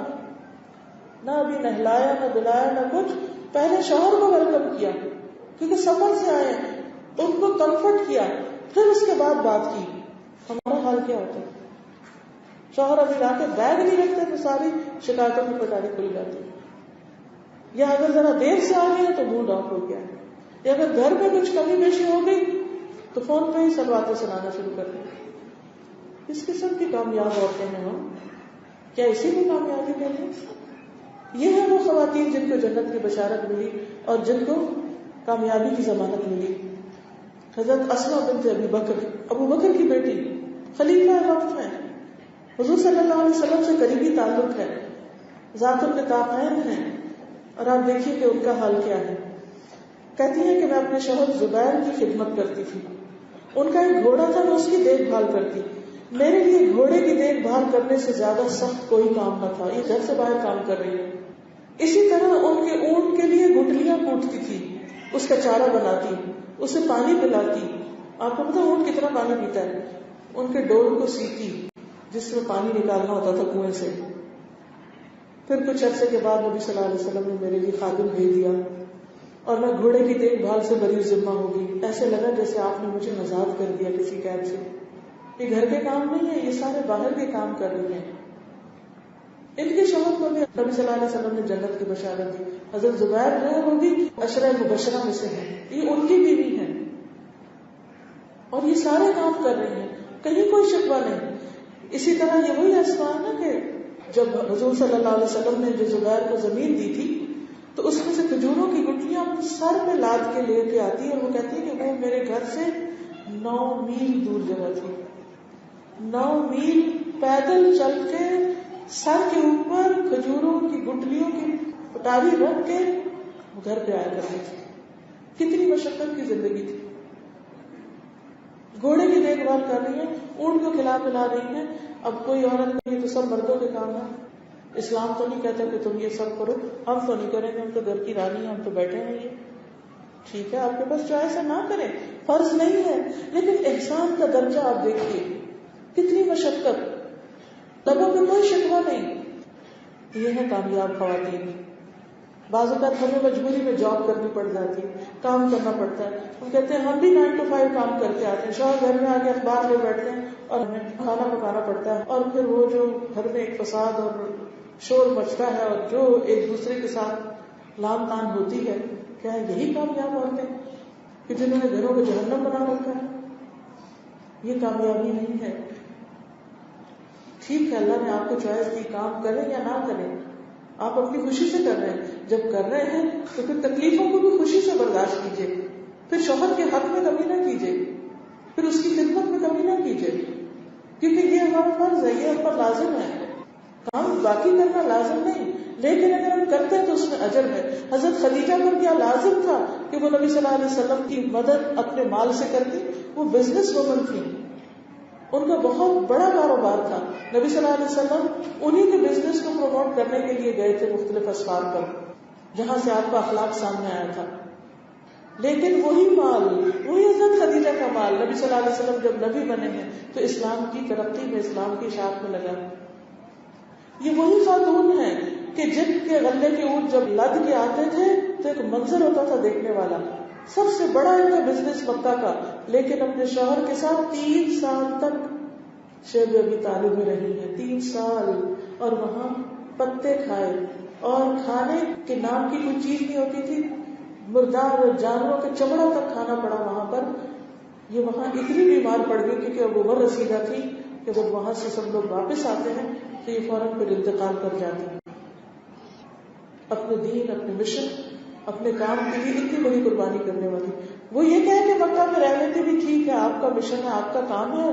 نہ ابھی نہلایا نہ دلایا نہ کچھ، پہلے شوہر کو ویلکم کیا کیونکہ سفر سے آئے ہیں، ان کو کمفرٹ کیا، پھر اس کے بعد بات کی. ہمارا حال کیا ہوتا ہے؟ شوہر ابھی لا کے بیگ نہیں رکھتے تو ساری شکایتوں کی پٹاری کھل جاتی ہے، یا اگر ذرا دیر سے آ گیا تو موڈ آف ہو گیا، یا اگر گھر میں کچھ کمی بیشی ہو گئی تو فون پہ ہی سب باتیں سنانا شروع کر دیں. اس قسم کی کامیاب عورتیں ہیں ہم، کیا اسی میں کامیابی کے لیے؟ یہ ہے وہ خواتین جن کو جنت کی بشارت ملی اور جن کو کامیابی کی ضمانت ملی. حضرت اسماء بنت ابو بکر کی بیٹی، خلیفہ وقت ہیں، حضور صلی اللہ علیہ وسلم سے قریبی تعلق ہے، ذات النطاقین ہیں، اور آپ دیکھیے کہ ان کا حال کیا ہے. کہتی ہیں کہ میں اپنے شوہر زبیر کی خدمت کرتی تھی، ان کا ایک گھوڑا تھا، میں اس کی دیکھ بھال کرتی. میرے لیے گھوڑے کی دیکھ بھال کرنے سے زیادہ سخت کوئی کام نہ تھا، یہ گھر سے باہر کام کر رہی ہے. اسی طرح ان کے اونٹ کے لیے گٹلیاں کوٹتی تھی، اس کا چارہ بناتی، اسے پانی پلاتی. آپ کو پتا اونٹ کتنا پانی پیتا ہے؟ ان کے ڈول کو سیتی جس میں پانی نکالنا ہوتا تھا کنویں سے. پھر کچھ عرصے کے بعد نبی صلی اللہ علیہ وسلم نے میرے لیے خادم بھیج دیا اور میں گھوڑے کی دیکھ بھال سے بری ذمہ ہو گئی. ایسے لگا جیسے آپ نے مجھے آزاد کر دیا کسی قید سے. یہ گھر کے کام نہیں ہے، یہ سارے باہر کے کام کر رہی ہیں. ان کے شوہر کو بھی نبی صلی اللہ علیہ وسلم نے جنت کی بشارت دی. حضرت زبیر جو ہے وہ بھی عشرہ مبشرہ میں سے ہیں، یہ ان کی بیوی ہیں، اور یہ سارے کام کر رہے ہیں، کہیں کوئی شکوہ نہیں. اسی طرح یہ وہی آسمان ہے کہ جب حضور صلی اللہ علیہ وسلم نے جو زبیر کو زمین دی تھی تو اس میں سے کھجوروں کی گٹلیاں اپنے سر پہ لاد کے لے کے آتی، اور وہ کہتی کہ وہ میرے گھر سے 9 میل دور جگہ تھی. 9 میل پیدل چل کے سر کے اوپر کھجوروں کی گٹلیوں کی پٹاری رکھ کے گھر پہ آیا کرتی تھی. کتنی مشقت کی زندگی تھی. گھوڑے کی دیکھ بھال کر رہی ہیں، اونٹ کو کھلا پلا رہی ہیں. اب کوئی عورت نہیں، تو سب مردوں کے کام ہے. اسلام تو نہیں کہتا کہ تم یہ سب کرو، ہم تو نہیں کریں گے، ہم تو گھر کی رانی ہیں، ہم تو بیٹھے ہیں. یہ ٹھیک ہے، آپ کے پاس چوائس ہے، نہ کریں، فرض نہیں ہے، لیکن احسان کا درجہ آپ دیکھیے، کتنی مشقت، لبوں پہ کوئی شکوہ نہیں. یہ ہے کامیاب خواتین. بعض اوقات ہمیں مجبوری میں جاب کرنی پڑ جاتی ہے، کام کرنا پڑتا ہے. ہم کہتے ہیں ہم بھی 9 to 5 کام کر کے آتے ہیں، شوہر گھر میں آ کے اخبار لے بیٹھتے ہیں اور ہمیں کھانا پکانا پڑتا ہے. اور پھر وہ جو گھر میں ایک فساد اور شور مچتا ہے اور جو ایک دوسرے کے ساتھ لام تان ہوتی ہے، کیا یہی کامیاب عورتیں کہ جنہوں نے گھروں کو جہنم بنا رکھا ہے؟ یہ کامیابی نہیں ہے. ٹھیک ہے، اللہ نے آپ کو چوائس دی، کام کریں یا نہ کریں، آپ اپنی خوشی سے کر رہے ہیں. جب کر رہے ہیں تو پھر تکلیفوں کو بھی خوشی سے برداشت کیجیے. پھر شوہر کے حق میں کمی نہ کیجیے، پھر اس کی خدمت میں کمی نہ کیجیے، کیونکہ یہ ہمارا فرض ہے، یہ ہم پر لازم ہے. کام باقی کرنا لازم نہیں، لیکن اگر ہم کرتے ہیں تو اس میں اجر ہے. حضرت خدیجہ پر کیا لازم تھا کہ وہ نبی صلی اللہ علیہ وسلم کی مدد اپنے مال سے کرتی؟ وہ بزنس وومن تھی، ان کا بہت بڑا کاروبار تھا. نبی صلی اللہ علیہ وسلم انہی کے بزنس کو پروموٹ کرنے کے لیے گئے تھے مختلف اسفار پر، جہاں سے آپ کا اخلاق سامنے آیا تھا. لیکن وہی مال، وہی حضرت خدیجہ کا مال، نبی صلی اللہ علیہ وسلم جب نبی بنے ہیں تو اسلام کی ترقی میں، اسلام کی اشاعت میں لگا. یہ وہی خاتون ہیں کہ جن کے غلے کے اونٹ جب لد کے آتے تھے تو ایک منظر ہوتا تھا دیکھنے والا. سب سے بڑا ان کا بزنس مکہ کا، لیکن اپنے شوہر کے ساتھ 3 سال تک شیب ابی طالب میں رہی ہے. 3 سال، اور وہاں پتے کھائے، اور کھانے کے نام کی کوئی چیز نہیں ہوتی تھی، مردار جانوروں کے چمڑا تک کھانا پڑا وہاں پر. یہ وہاں اتنی بیمار پڑ گئی کیونکہ اب عمر رسیدہ تھی کہ جب وہاں سے سب لوگ واپس آتے ہیں تو یہ فوراً پھر انتقال کر جاتی ہیں. اپنے دین، اپنے مشن، اپنے کام کے لیے اتنی بڑی قربانی کرنے والی. وہ یہ کہیں کہ مکہ میں رہ لیتے بھی ٹھیک ہے، آپ کا مشن ہے، آپ کا کام ہے،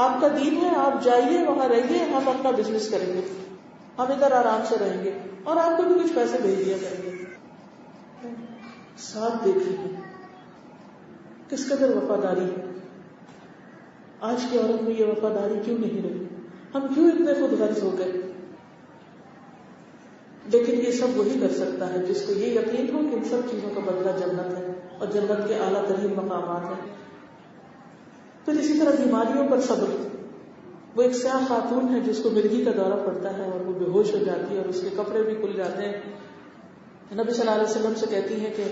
آپ کا دین ہے، آپ جائیے وہاں رہیے، ہم اپنا بزنس کریں گے، ہم ادھر آرام سے رہیں گے اور آپ کو بھی کچھ پیسے بھیج دیا کریں گے. ساتھ دیکھیے کس قدر وفاداری ہے. آج کی عورت میں یہ وفاداری کیوں نہیں رہی؟ ہم کیوں اتنے خود غرض ہو گئے؟ لیکن یہ سب وہی کر سکتا ہے جس کو یہ یقین ہو کہ ان سب چیزوں کا بدلہ جنت ہے اور جنت کے اعلیٰ ترین مقامات ہیں. پھر اسی طرح بیماریوں پر صبر. وہ ایک سیاہ خاتون ہے جس کو مرگی کا دورہ پڑتا ہے اور وہ بے ہوش ہو جاتی ہے اور اس کے کپڑے بھی کھل جاتے ہیں. نبی صلی اللہ علیہ وسلم سے کہتی ہے کہ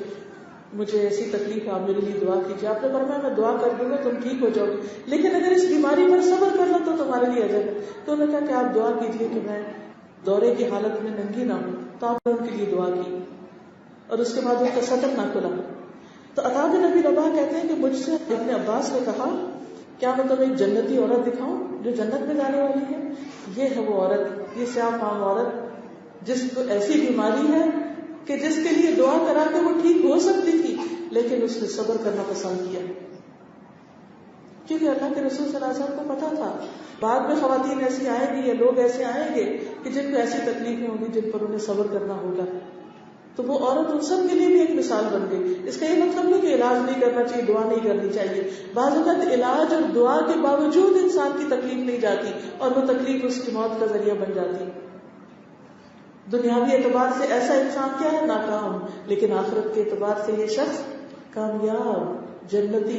مجھے ایسی تکلیف ہے, آپ میرے لیے دعا کیجیے. آپ نے فرمایا میں دعا کر دوں گا تم ٹھیک ہو جاؤ گے, لیکن اگر اس بیماری پر صبر کر لو تو تمہارے لیے اجر ہے. تو انہوں نے کہا کہ آپ دعا کیجیے کہ میں دورے کی حالت میں ننگی نہ ہوں. تو آپ نے ان کے لیے دعا کی اور اس کے بعد ان کا سٹر نہ کھلا. تو عطا بن ابی رباح کہتے ہیں کہ مجھ سے ابن عباس نے کہا کیا میں تمہیں ایک جنتی عورت دکھاؤں جو جنت میں جانے والی ہے؟ یہ ہے وہ عورت, یہ سیاہ فام عورت جس کو ایسی بیماری ہے کہ جس کے لیے دعا کرا کے وہ ٹھیک ہو سکتی تھی, لیکن اس نے صبر کرنا پسند کیا کیونکہ اللہ کے رسول صلی اللہ علیہ وسلم کو پتا تھا بعد میں خواتین ایسی آئیں گی یا لوگ ایسے آئیں گے کہ جن کو ایسی تکلیفیں ہوں گی جن پر انہیں صبر کرنا ہوگا. تو وہ عورت ان سب کے لیے بھی ایک مثال بن گئی. اس کا یہ مطلب نہیں کہ علاج نہیں کرنا چاہیے, دعا نہیں کرنی چاہیے. بعض اوقات علاج اور دعا کے باوجود انسان کی تکلیف نہیں جاتی اور وہ تکلیف اس کی موت کا ذریعہ بن جاتی. دنیاوی اعتبار سے ایسا انسان کیا ہے, ناکام, لیکن آخرت کے اعتبار سے یہ شخص کامیاب, جنتی.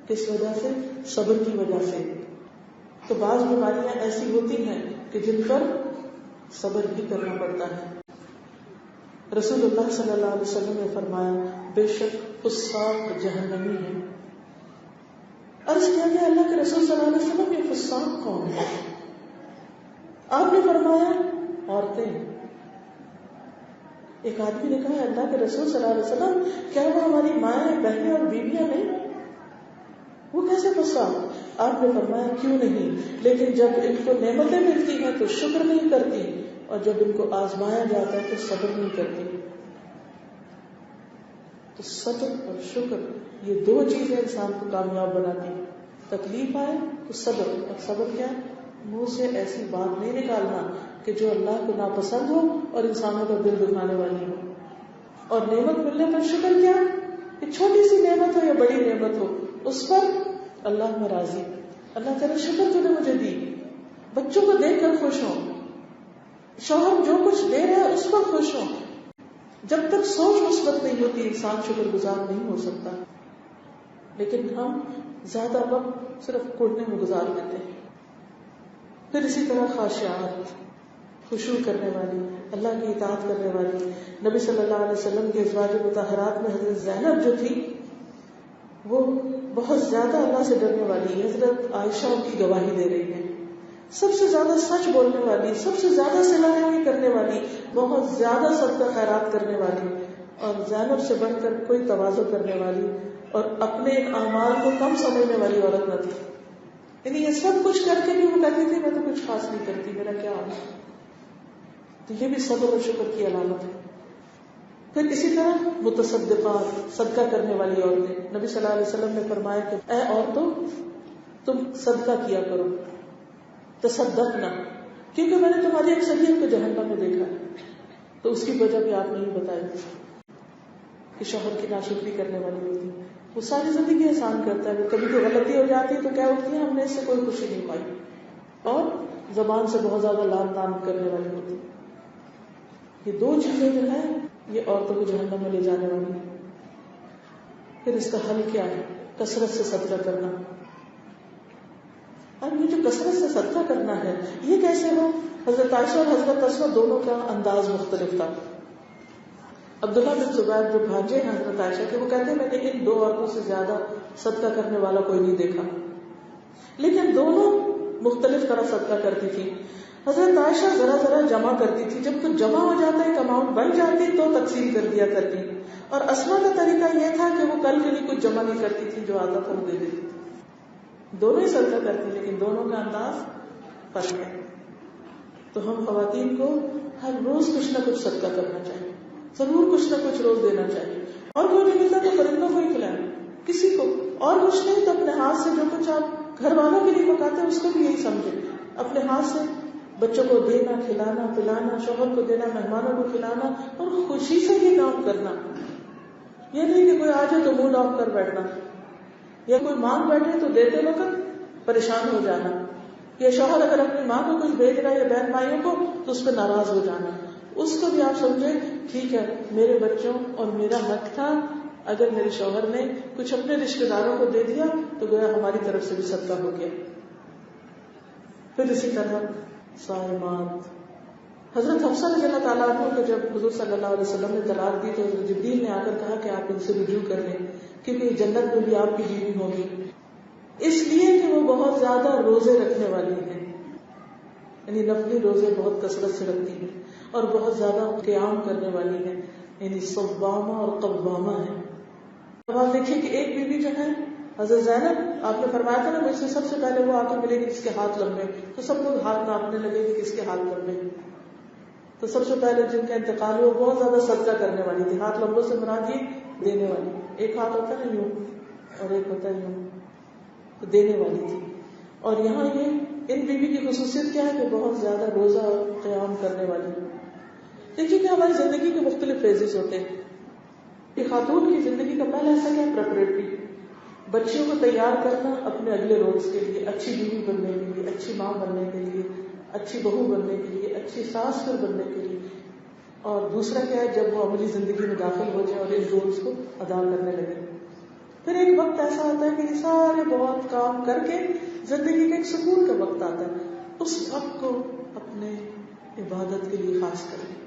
کس وجہ سے؟ صبر کی وجہ سے. تو بعض بیماریاں ایسی ہوتی ہیں کہ جن پر صبر بھی کرنا پڑتا ہے. رسول اللہ صلی اللہ علیہ وسلم نے فرمایا بے شک فساق جہنمی ہے. عرض کیا گیا اللہ کے رسول صلی اللہ علیہ وسلم یہ فساق کون ہے؟ آپ نے فرمایا عورتیں. ایک آدمی نے کہا اللہ کے رسول صلی اللہ علیہ وسلم کیا وہ ہماری مائیں, بہنیں اور بیویاں نہیں؟ وہ کیسے فساق؟ آپ نے فرمایا کیوں نہیں, لیکن جب ان کو نعمتیں ملتی ہیں تو شکر نہیں کرتی, اور جب ان کو آزمایا جاتا ہے تو صبر نہیں کرتی. تو صبر اور شکر یہ دو چیزیں انسان کو کامیاب بناتی ہیں. تکلیف آئے تو صبر, اور صبر کیا ہے؟ منہ سے ایسی بات نہیں نکالنا کہ جو اللہ کو ناپسند ہو اور انسانوں کا دل دکھانے والی ہو. اور نعمت ملنے پر شکر کیا؟ کہ چھوٹی سی نعمت ہو یا بڑی نعمت ہو اس پر اللہ میں راضی, اللہ تعالیٰ شکر تو نے مجھے دی. بچوں کو دیکھ کر خوش ہوں, شوہر جو کچھ دے رہا ہے اس پر خوش ہوں. جب تک سوچ مثبت نہیں ہوتی انسان شکر گزار نہیں ہو سکتا. لیکن ہم زیادہ وقت صرف کوڑنے میں گزار دیتے ہیں. پھر اسی طرح خاشعات, خشوع کرنے والی, اللہ کی اطاعت کرنے والی. نبی صلی اللہ علیہ وسلم کے ازواج مطہرات میں حضرت زینب جو تھی وہ بہت زیادہ اللہ سے ڈرنے والی ہے. حضرت عائشہ ان کی گواہی دے رہی ہے. سب سے زیادہ سچ بولنے والی, سب سے زیادہ صلہ رحمی کرنے والی, بہت زیادہ صدقہ خیرات کرنے والی, اور زینب سے بڑھ کر کوئی تواضع کرنے والی اور اپنے اعمال کو کم سمجھنے والی عورت نہ تھی. یعنی یہ سب کچھ کر کے بھی وہ کہتی تھی میں تو کچھ خاص نہیں کرتی, میرا کیا حال ہے. تو یہ بھی صبر اور شکر کی علامت ہے. پھر اسی طرح متصدقات, صدقہ کرنے والی عورتیں. نبی صلی اللہ علیہ وسلم نے فرمایا کہ اے عورتوں تم صدقہ کیا کرو, تصدقنا, کیونکہ میں نے تمہاری اکثریت کو جہنم میں دیکھا ہے. تو اس کی وجہ بھی آپ نے ہی بتائی کہ شوہر کی ناشکری کرنے والی ہوتی ہے. وہ ساری زندگی احسان کرتا ہے, کبھی کوئی غلطی ہو جاتی ہے تو کیا ہوتی ہے, ہم نے اس سے کوئی خوشی نہیں پائی, اور زبان سے بہت زیادہ لان تان کرنے والی ہوتی ہے. یہ دو چیزیں جو ہیں یہ عورتوں کو جہنم میں لے جانے والی ہیں. پھر اس کا حل کیا ہے؟ کثرت سے صدقہ کرنا. اب یہ جو کثرت سے صدقہ کرنا ہے یہ کیسے ہو؟ حضرت عائشہ اور حضرت اسماء دونوں کا انداز مختلف تھا. عبداللہ بن زبیر جو بھانجے ہیں حضرت عائشہ کے, وہ کہتے ہیں میں نے ان دو عورتوں سے زیادہ صدقہ کرنے والا کوئی نہیں دیکھا, لیکن دونوں مختلف طرح صدقہ کرتی تھی. حضرت عائشہ ذرا ذرا جمع کرتی تھی, جب کچھ جمع ہو جاتا ہے, ایک اماؤنٹ بن جاتی تو تقسیم کر دیا کرتی. اور اسماء کا طریقہ یہ تھا کہ وہ کل کے لیے کچھ جمع نہیں کرتی تھی, جو آتا تھا وہ دے دیتی تھی. دونوں ہی صدقہ کرتی, لیکن دونوں کا انداز فرق ہے. تو ہم خواتین کو ہر روز کچھ نہ کچھ صدقہ کرنا چاہیے, ضرور کچھ نہ کچھ روز دینا چاہیے. اور کوئی نہیں ملتا تو پرندوں کو ہی کھلائیں, کسی کو, اور کچھ نہیں تو اپنے ہاتھ سے جو کچھ آپ گھر والوں کے لیے پکاتے ہیں اس کو بھی یہی سمجھیں, اپنے ہاتھ سے بچوں کو دینا, کھلانا پلانا, شوہر کو دینا, مہمانوں کو کھلانا, اور خوشی سے یہ کام کرنا. یہ نہیں کہ کوئی آ جائے تو موڈ آف کر بیٹھنا, یا کوئی مانگ بیٹھے تو دیتے وقت پریشان ہو جانا. یا شوہر اگر اپنی ماں کو کچھ بھیج رہا ہے یا بہن بھائیوں کو تو اس پہ ناراض ہو جانا، اس کو بھی آپ سمجھیں ٹھیک ہے میرے بچوں اور میرا حق تھا، اگر میرے شوہر نے کچھ اپنے رشتے داروں کو دے دیا تو گویا ہماری طرف سے بھی صدقہ ہو گیا. پھر اسی طرح صائمات. حضرت حفصہ رضی اللہ تعالیٰ عنہ کو جب حضور صلی اللہ علیہ وسلم نے طلاق دی تو جبریل نے آ کر کہا کہ آپ ان سے رجوع کر لیں کیونکہ جنت میں بھی آپ کی بیوی ہوگی، اس لیے کہ وہ بہت زیادہ روزے رکھنے والی ہیں، یعنی نفلی روزے بہت کثرت سے رکھتی ہیں اور بہت زیادہ قیام کرنے والی ہیں، یعنی صوامہ اور قوامہ ہیں. اب آپ دیکھیے کہ ایک بیوی جو ہے حضرت زینب، آپ نے فرمایا تھا نا مجھ سے سب سے پہلے وہ آ کے ملے گی جس کے ہاتھ لمبے، تو سب لوگ ہاتھ ناپنے لگے کہ کس کے ہاتھ لمبے. تو سب سے پہلے جن کا انتقال ہوا بہت زیادہ صدقہ کرنے والی تھی. ہاتھ لمبوں سے مراد یہ دینے والی، ایک ہاتھ ہوتا ہے نا یوں اور ایک ہوتا ہے یوں، تو دینے والی تھی. اور یہاں یہ ان بیوی کی خصوصیت کیا ہے کہ بہت زیادہ روزہ قیام کرنے والی. دیکھیے کہ ہماری زندگی کے مختلف فیزز ہوتے ہیں. کہ خاتون کی زندگی کا پہلا ایسا کیا پریپریٹری، بچیوں کو تیار کرنا اپنے اگلے روز کے لیے، اچھی بیوی بننے کے لیے، اچھی ماں بننے کے لیے، اچھی بہو بننے کے لیے، اچھی ساس پھر بننے کے لیے. اور دوسرا کیا ہے جب وہ عملی زندگی میں داخل ہو جائے اور ان رولز کو ادا کرنے لگے. پھر ایک وقت ایسا آتا ہے کہ یہ سارے بہت کام کر کے زندگی کا ایک سکون کا وقت آتا ہے، اس وقت کو اپنے عبادت کے لیے خاص کریں.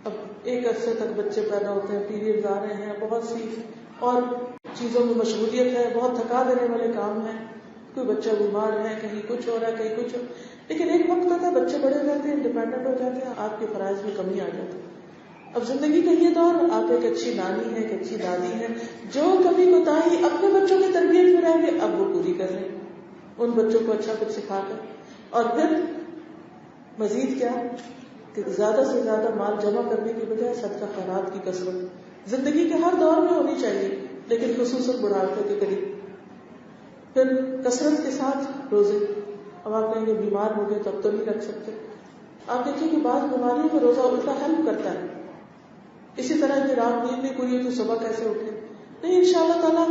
اب ایک عرصے تک بچے پیدا ہوتے ہیں، پیریڈز آ رہے ہیں، بہت سی اور چیزوں میں مشغولیت ہے، بہت تھکا دینے والے کام ہیں، کوئی بچہ بیمار ہے، کہیں کچھ ہو رہا ہے کہیں کچھ ہو. لیکن ایک وقت آتا ہے بچے بڑے ہو جاتے ہیں، انڈیپینڈنٹ ہو جاتے ہیں، آپ کے فرائض میں کمی آ جاتی ہے. اب زندگی کا یہ دور آپ ایک اچھی نانی ہے، ایک اچھی دادی ہے، جو کبھی کوتاہی اپنے بچوں کی تربیت میں رہیں گے اب وہ پوری کر لیں ان بچوں کو اچھا کچھ سکھا کر. اور پھر مزید کیا کہ زیادہ سے زیادہ مال جمع کرنے کی بجائے صدقہ خیرات کی کثرت زندگی کے ہر دور میں ہونی چاہیے، لیکن خصوصاً بڑھاپے کے قریب. پھر کثرت کے ساتھ روزے. اب آپ کہیں گے بیمار ہو گئے تو اب تو نہیں رکھ سکتے. آپ دیکھیں کہ بعض بیماریوں میں روزہ الٹا ہیلپ کرتا ہے. اسی طرح کہ رات نیند نہیں پوری ہو تو صبح کیسے اٹھے؟ نہیں، انشاءاللہ تعالیٰ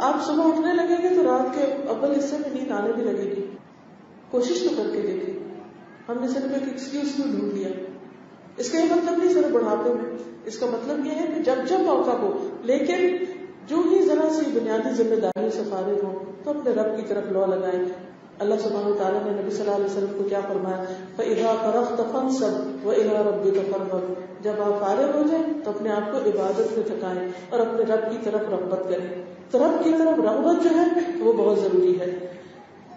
آپ صبح اٹھنے لگیں گے تو رات کے اول حصے میں نیند آنے بھی لگے گی. کوشش تو کر کے دیکھیں. ہم نے صرف ایک ایکسکیوز کیوں ڈھونڈ لیا؟ اس کا یہ مطلب نہیں صرف بڑھاپے میں، اس کا مطلب یہ ہے کہ جب جب موقع ہو، لیکن جو ہی ذرا سی بنیادی ذمہ داریوں سے فارغ ہو تو اپنے رب کی طرف لو لگائیں. اللہ سبحانہ وتعالیٰ نے نبی صلی اللہ علیہ وسلم کو کیا فرمایا؟ فَإِذَا فَرَغْتَ فَانْصَبْ وَإِلَىٰ رَبِّكَ فَارْغَب. جب آپ فارغ ہو جائیں تو اپنے آپ کو عبادت میں تھکائیں اور اپنے رب کی طرف رغبت کریں. تو رب کی طرف رغبت جو ہے وہ بہت ضروری ہے.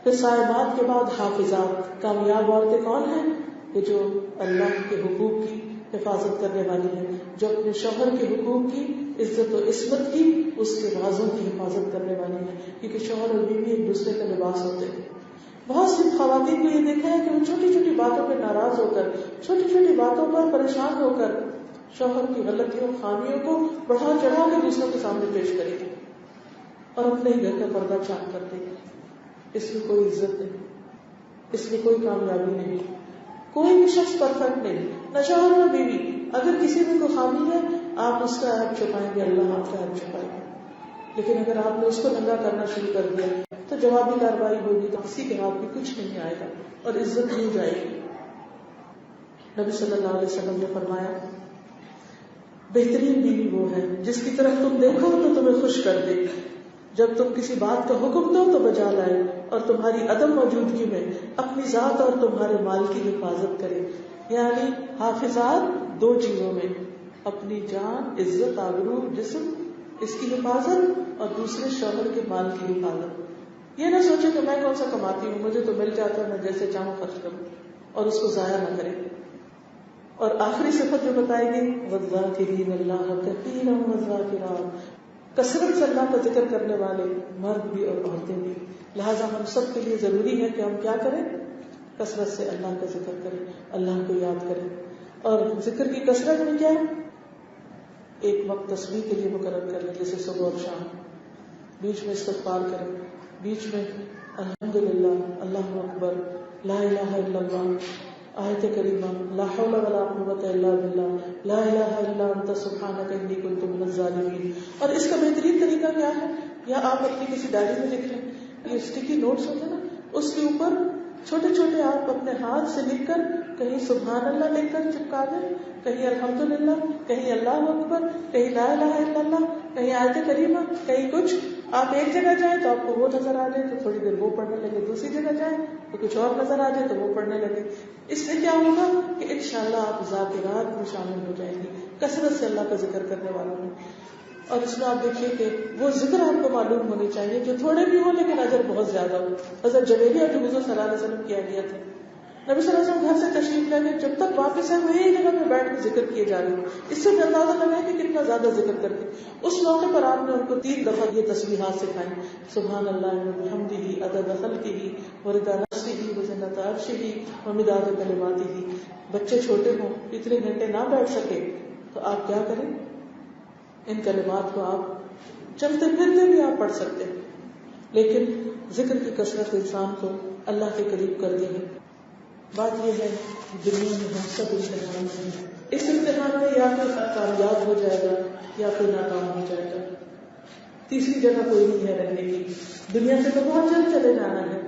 پھر صائمات کے بعد حافظات. کامیاب عورتیں کون ہیں؟ کہ جو اللہ کے حقوق کی حفاظت کرنے والی ہیں، جو اپنے شوہر کے حقوق کی عزت و عصمت کی، اس کے رازوں کی حفاظت کرنے والی ہیں، کیونکہ شوہر اور بیوی ایک دوسرے کا لباس ہوتے ہیں. بہت سی خواتین کو یہ دیکھا ہے کہ وہ چھوٹی چھوٹی باتوں پہ ناراض ہو کر، چھوٹی چھوٹی باتوں پر پریشان ہو کر شوہر کی غلطیوں خامیوں کو بڑھا چڑھا کے دوسروں کے سامنے پیش کرے گی اور اپنے ہی گھر کا پردہ چاک کر دے گی. اس میں کوئی عزت نہیں، اس میں کوئی کامیابی نہیں. کوئی بھی شخص پرفیکٹ نہیں، نہ شوہر نہ بیوی. اگر کسی میں کوئی خامی ہے آپ اس کا عیب چھپائیں گے، اللہ آپ کا عیب چھپائے گا. لیکن اگر آپ نے اس کو ننگا کرنا شروع کر دیا تو جوابی کارروائی ہوگی تو کسی کے ہاتھ میں کچھ نہیں آئے گا اور عزت نہیں جائے گی. نبی صلی اللہ علیہ وسلم نے فرمایا بہترین بیوی وہ ہے جس کی طرف تم دیکھو تو تمہیں خوش کر دے، جب تم کسی بات کا حکم دو تو بجا لائے، اور تمہاری عدم موجودگی میں اپنی ذات اور تمہارے مال کی حفاظت کرے. یعنی حافظات دو چیزوں میں، اپنی جان، عزت، آبرو، جسم، اس کی حفاظت اور دوسرے شوہر کے مال کی حفاظت. یہ نہ سوچے کہ میں کون سا کماتی ہوں، مجھے تو مل جاتا ہے، میں جیسے چاہوں خرچ کروں، اور اس کو ضائع نہ کرے. اور آخری صفت جو بتائے گی وَالذَّاكِرِينَ اللَّهَ كَثِيرًا وَالذَّاكِرَاتِ، کثرت سے اللہ کا ذکر کرنے والے مرد بھی اور عورتیں بھی. لہٰذا ہم سب کے لیے ضروری ہے کہ ہم کیا کریں؟ کثرت سے اللہ کا ذکر کریں، اللہ کو یاد کریں. اور ذکر کی کثرت میں کیا ہے؟ ایک وقت تسبیح کے لیے مقرر کر لیں، جیسے صبح اور شام. بیچ میں استغفار کریں، بیچ میں الحمدللہ، اللہ اکبر، لا الہ الا اللہ، آیت کریمہ، لا حول ولا قوت الا باللہ، لا الہ الا انت سبحانک انی کنت من الظالمین. اور اس کا بہترین طریقہ کیا ہے؟ یا آپ اپنی کسی ڈائری میں لکھ لیں. یہ اسٹیکی نوٹس ہوتے ہیں نا، اس کے اوپر چھوٹے چھوٹے آپ اپنے ہاتھ سے لکھ کر کہیں سبحان اللہ لکھ کر چپکا دیں, کہیں الحمدللہ, کہیں اللہ اکبر, کہیں لا الہ الا اللہ, کہیں آیت کریمہ, کہیں کچھ. آپ ایک جگہ جائیں تو آپ کو وہ نظر آ جائے تو تھوڑی دیر وہ پڑھنے لگے, دوسری جگہ جائیں تو کچھ اور نظر آ جائے تو وہ پڑھنے لگے. اس سے کیا ہوگا کہ انشاءاللہ آپ ذاکرات میں شامل ہو جائیں گے, کثرت سے اللہ کا ذکر کرنے والوں میں. اور اس میں آپ دیکھیے کہ وہ ذکر آپ کو معلوم ہونے چاہیے جو تھوڑے بھی ہو لیکن اجر بہت زیادہ ہو. حضرت جویری اور حضور صلی اللہ علیہ وسلم کی اہلیت ہے. نبی صلی اللہ علیہ وسلم گھر سے تشریف لے گئے, جب تک واپس ہے وہ یہی جگہ پہ بیٹھ کے ذکر کیے جا رہے ہیں. اس سے اندازہ لگا کہ کتنا زیادہ ذکر کرتے. اس موقع پر آپ نے ان کو 3 دفعہ یہ تسبیحات سکھائیں, سبحان اللہ وبحمدہ عدد خلقہ ورضا نفسہ وزنۃ عرشہ ومداد کلماتہ. بچے چھوٹے ہوں, اتنے گھنٹے نہ بیٹھ سکے تو آپ کیا کریں, ان کلمات کو آپ چلتے پھرتے بھی آپ پڑھ سکتے ہیں. لیکن ذکر کی کثرت انسان کو اللہ کے قریب کر دی ہے. بات یہ ہے دنیا میں ہم سب امتحان ہیں. اس امتحان میں یا کوئی کامیاب ہو جائے گا یا کوئی ناکام ہو جائے گا. تیسری جگہ کوئی نہیں ہے رہنے کی. دنیا سے تو بہت جلد چلے جانا ہے,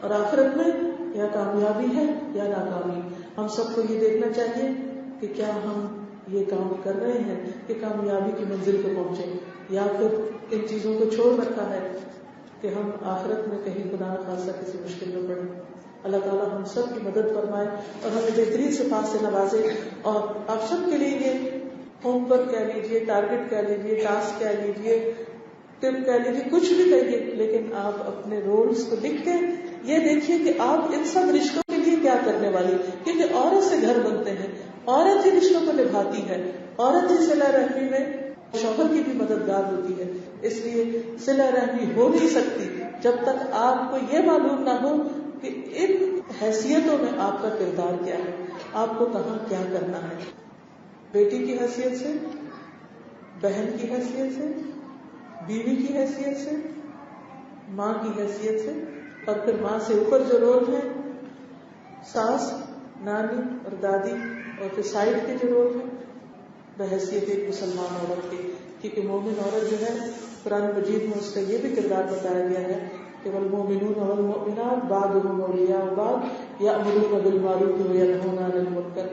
اور آخرت میں یا کامیابی ہے یا ناکامی. ہم سب کو یہ دیکھنا چاہیے کہ کیا ہم یہ کام کر رہے ہیں کہ کامیابی کی منزل پہ پہنچے, یا پھر ان چیزوں کو چھوڑ رکھا ہے کہ ہم آخرت میں کہیں خدا نخواستہ کسی مشکل میں پڑیں. اللہ تعالیٰ ہم سب کی مدد فرمائے اور ہمیں بہترین صفات سے نوازے. اور آپ سب کے لیے یہ ہوم ورک کہہ لیجیے, ٹارگٹ کہہ لیجیے, ٹاسک کہہ لیجیے, ٹپ کہہ لیجیے, کچھ بھی کہیے, لیکن آپ اپنے رولز کو لکھ کے یہ دیکھیے کہ آپ ان سب رشتوں کے لیے کیا کرنے والی. کیونکہ عورت سے گھر بنتے ہیں, عورت ہی رشتوں کو نبھاتی ہے, عورت ہی صلہ رحمی میں شوہر کی بھی مددگار ہوتی ہے. اس لیے صلہ رحمی ہو نہیں سکتی جب تک آپ کو یہ معلوم نہ ہو کہ ان حیثیتوں میں آپ کا کردار کیا ہے, آپ کو کہاں کیا کرنا ہے. بیٹی کی حیثیت سے, بہن کی حیثیت سے, بیوی کی حیثیت سے, ماں کی حیثیت سے, اور پھر ماں سے اوپر جو رول ہیں ساس, نانی اور دادی, اور پھر سائڈ کے جو رول ہیں بحیثیت ایک مسلمان عورت کی. کیونکہ مومن عورت جو ہے قرآن مجید میں اس کا یہ بھی کردار بتایا گیا ہے کہ والمؤمنون والمؤمنات بعضهم اولیاء بعض یأمرون بالمعروف وینہون عن المنکر.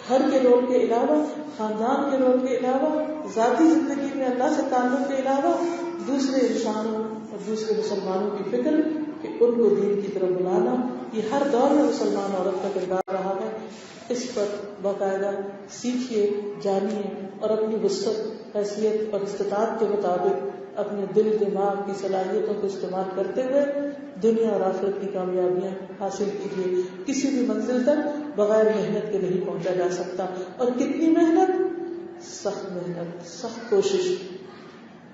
گھر کے رول کے علاوہ, خاندان کے رول کے علاوہ, ذاتی زندگی میں اللہ سے تعلق کے علاوہ دوسرے انسانوں اور دوسرے مسلمانوں کی فکر کہ ان کو دین کی طرف بلانا, یہ ہر دور میں مسلمان عورت کا کردار رہا ہے. اس پر باقاعدہ سیکھیے, جانیے, اور اپنی وسعت, حیثیت اور استطاعت کے مطابق اپنے دل دماغ کی صلاحیتوں کو استعمال کرتے ہوئے دنیا اور آخرت کی کامیابیاں حاصل کیجیے. کسی بھی منزل تک بغیر محنت کے نہیں پہنچا جا سکتا. اور کتنی محنت, سخت محنت, سخت کوشش.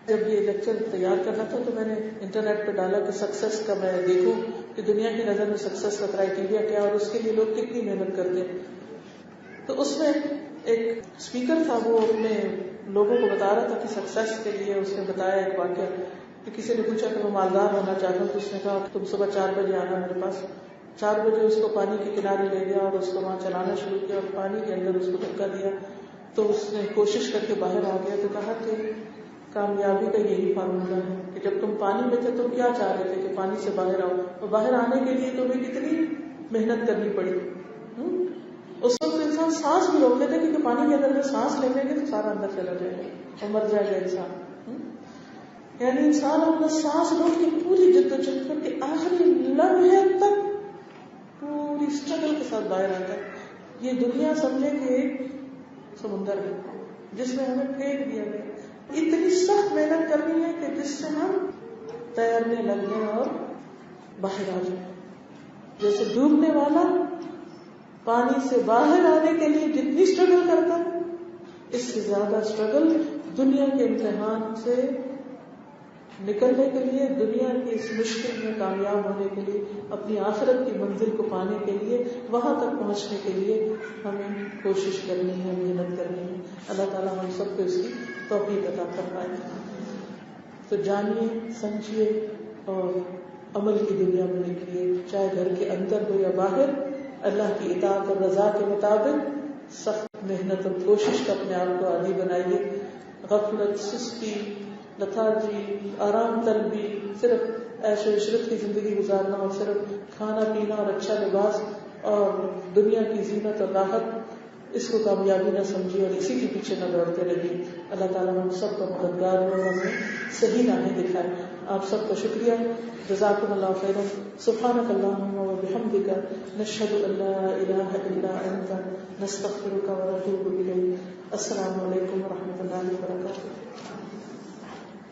جب یہ لیکچر تیار کرنا تھا تو میں نے انٹرنیٹ پہ ڈالا کہ سکسیس کا میں دیکھوں کہ دنیا کی نظر میں سکسیس کا کرائیٹیریا کیا اور اس کے لیے لوگ کتنی محنت کرتے ہیں. تو اس میں ایک اسپیکر تھا, وہ اپنے لوگوں کو بتا رہا تھا کہ سکسیس کے لیے اس نے بتایا ایک واقعہ کہ کسی نے پوچھا کہ میں مالدار ہونا چاہتا ہوں, تو اس نے کہا تم صبح 4 بجے آنا میرے پاس. 4 بجے اس کو پانی کے کنارے لے گیا اور اس کو وہاں چلانا شروع کیا اور پانی کے اندر اس کو دھکا دیا. تو اس نے کوشش کر کے باہر آ گیا. تو کہا کہ کامیابی کا یہی فارمولا ہے کہ جب تم پانی میں تھے تم کیا چاہ رہے تھے کہ پانی سے باہر آؤ, اور باہر آنے کے لیے تمہیں کتنی محنت کرنی پڑی. اس وقت انسان سانس بھی روک لیتے کیونکہ پانی کے اندر سانس لے لیں گے تو سارا اندر چلا جائے گا اور مر جائے گا انسان. یعنی انسان اپنا سانس روک کے پوری جدوجہد کر کے آخری لمحے تک پوری اسٹرگل کے ساتھ باہر آتا ہے. یہ دنیا سمجھے کہ ایک سمندر ہے جس میں ہمیں پھینک دیا گیا. اتنی سخت محنت کرنی ہے کہ جس سے ہم تیرنے لگ جائیں اور باہر آ جائیں. جیسے ڈوبنے والا پانی سے باہر آنے کے لیے جتنی اسٹرگل کرتا ہے, اس سے زیادہ اسٹرگل دنیا کے امتحان سے نکلنے کے لیے, دنیا کی اس مشکل میں کامیاب ہونے کے لیے, اپنی آخرت کی منزل کو پانے کے لیے, وہاں تک پہنچنے کے لیے ہمیں کوشش کرنی ہے, محنت کرنی ہے. اللہ تعالیٰ ہم سب کو اس کی توفیق عطا فرمائے. تو جانیے, سمجھیے اور عمل کی دنیا میں نکلیے, چاہے گھر کے اندر ہو یا باہر. اللہ کی اطاعت اور رضا کے مطابق سخت محنت اور کوشش کا اپنے آپ کو عادی بنائیے. غفلت, سستی, لتھارجی, آرام طلبی, صرف عیش و عشرت کی زندگی گزارنا اور صرف کھانا پینا اور اچھا لباس اور دنیا کی زینت اور راحت اس کو کامیابی نہ سمجھی اور اسی کے پیچھے نہ دوڑتے رہی. اللہ تعالیٰ ہم سب کا مددگار ہو اور ہمیں صحیح راہیں دکھائے. آپ سب کا شکریہ. جزاکم اللہ خیرا. سبحانک اللہم و بحمدک نشہد ان لا الہ الا انت نستغفرک و نتوب الیک. السلام علیکم و رحمۃ اللہ وبرکاتہ.